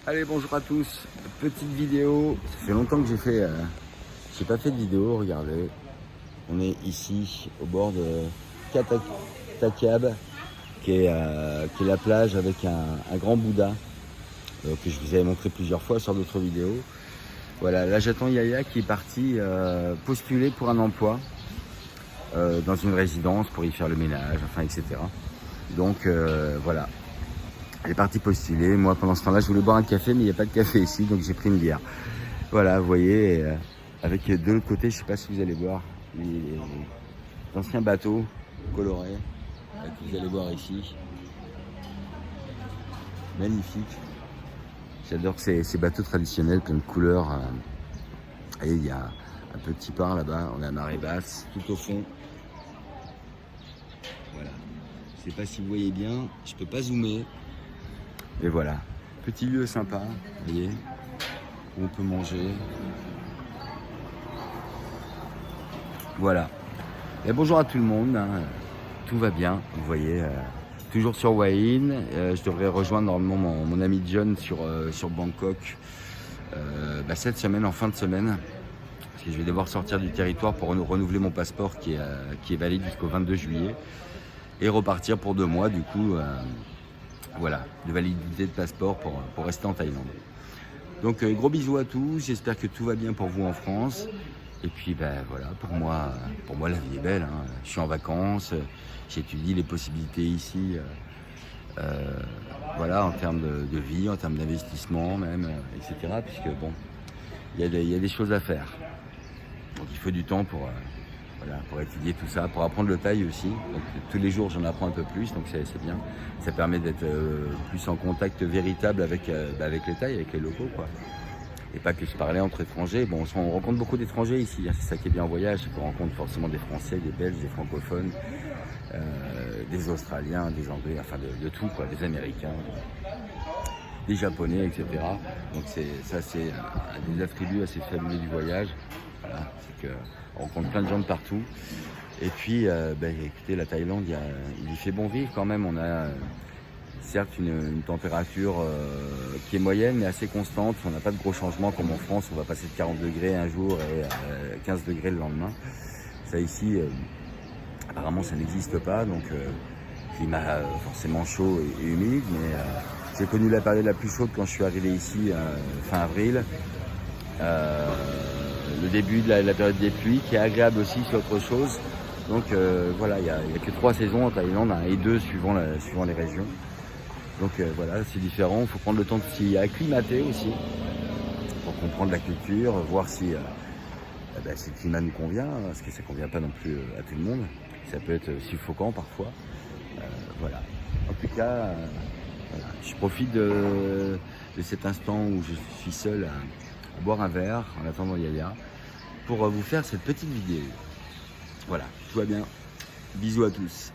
Allez, bonjour à tous. Petite vidéo. Ça fait longtemps que j'ai pas fait de vidéo. Regardez, on est ici au bord de Katakab, qui est la plage avec un grand Bouddha que je vous avais montré plusieurs fois sur d'autres vidéos. Voilà, là j'attends Yaya qui est parti postuler pour un emploi dans une résidence pour y faire le ménage, enfin etc. Donc voilà. Elle est partie postuler. Moi, pendant ce temps-là, je voulais boire un café, mais il n'y a pas de café ici, donc j'ai pris une bière. Voilà, vous voyez, avec de l'autre côté, je ne sais pas si vous allez voir, les anciens bateaux colorés que vous allez voir ici. Magnifique. J'adore ces bateaux traditionnels, plein de couleurs. Et il y a un petit port là-bas, on a la marée basse, tout au fond. Voilà. Je ne sais pas si vous voyez bien, je ne peux pas zoomer. Et voilà, petit lieu sympa, vous voyez, où on peut manger. Voilà. Et bonjour à tout le monde, hein. Tout va bien, vous voyez, toujours sur Hua Hin. Je devrais rejoindre normalement mon ami John sur Bangkok cette semaine, en fin de semaine. Parce que je vais devoir sortir du territoire pour renouveler mon passeport qui est valide jusqu'au 22 juillet. Et repartir pour 2 mois, du coup. Voilà, de validité de passeport pour rester en Thaïlande. Donc gros bisous à tous, j'espère que tout va bien pour vous en France. Et puis voilà, pour moi la vie est belle, hein. Je suis en vacances, j'étudie les possibilités ici, voilà, en termes de vie, en termes d'investissement même, etc. Puisque bon, il y a des choses à faire. Donc il faut du temps pour étudier tout ça, pour apprendre le thaï aussi. Donc, tous les jours, j'en apprends un peu plus, donc c'est bien. Ça permet d'être plus en contact véritable avec les Thaïs, avec les locaux, quoi. Et pas que se parler entre étrangers. Bon, on rencontre beaucoup d'étrangers ici, hein. C'est ça qui est bien en voyage, c'est qu'on rencontre forcément des Français, des Belges, des francophones, des Australiens, des Anglais, enfin de tout, quoi, des Américains, des Japonais, etc. Donc c'est un des attributs assez fabuleux du voyage. Voilà, c'est qu'on rencontre plein de gens de partout. Et puis, écoutez, la Thaïlande, il y fait bon vivre quand même. On a certes une température qui est moyenne, mais assez constante. On n'a pas de gros changements comme en France. On va passer de 40 degrés un jour et 15 degrés le lendemain. Ça ici, apparemment, ça n'existe pas. Donc, climat forcément chaud et humide. Mais j'ai connu la période la plus chaude quand je suis arrivé ici, fin avril. Le début de la période des pluies, qui est agréable aussi, c'est autre chose. Donc voilà, il n'y a que 3 saisons en Thaïlande, 1 et 2 suivant les régions. Donc voilà, c'est différent, il faut prendre le temps de s'y acclimater aussi, pour comprendre la culture, voir si le climat nous convient, parce que ça ne convient pas non plus à tout le monde. Ça peut être suffocant parfois. Voilà. En tout cas, voilà. Je profite de cet instant où je suis seul à boire un verre en attendant Yaya pour vous faire cette petite vidéo. Voilà, tout va bien. Bisous à tous.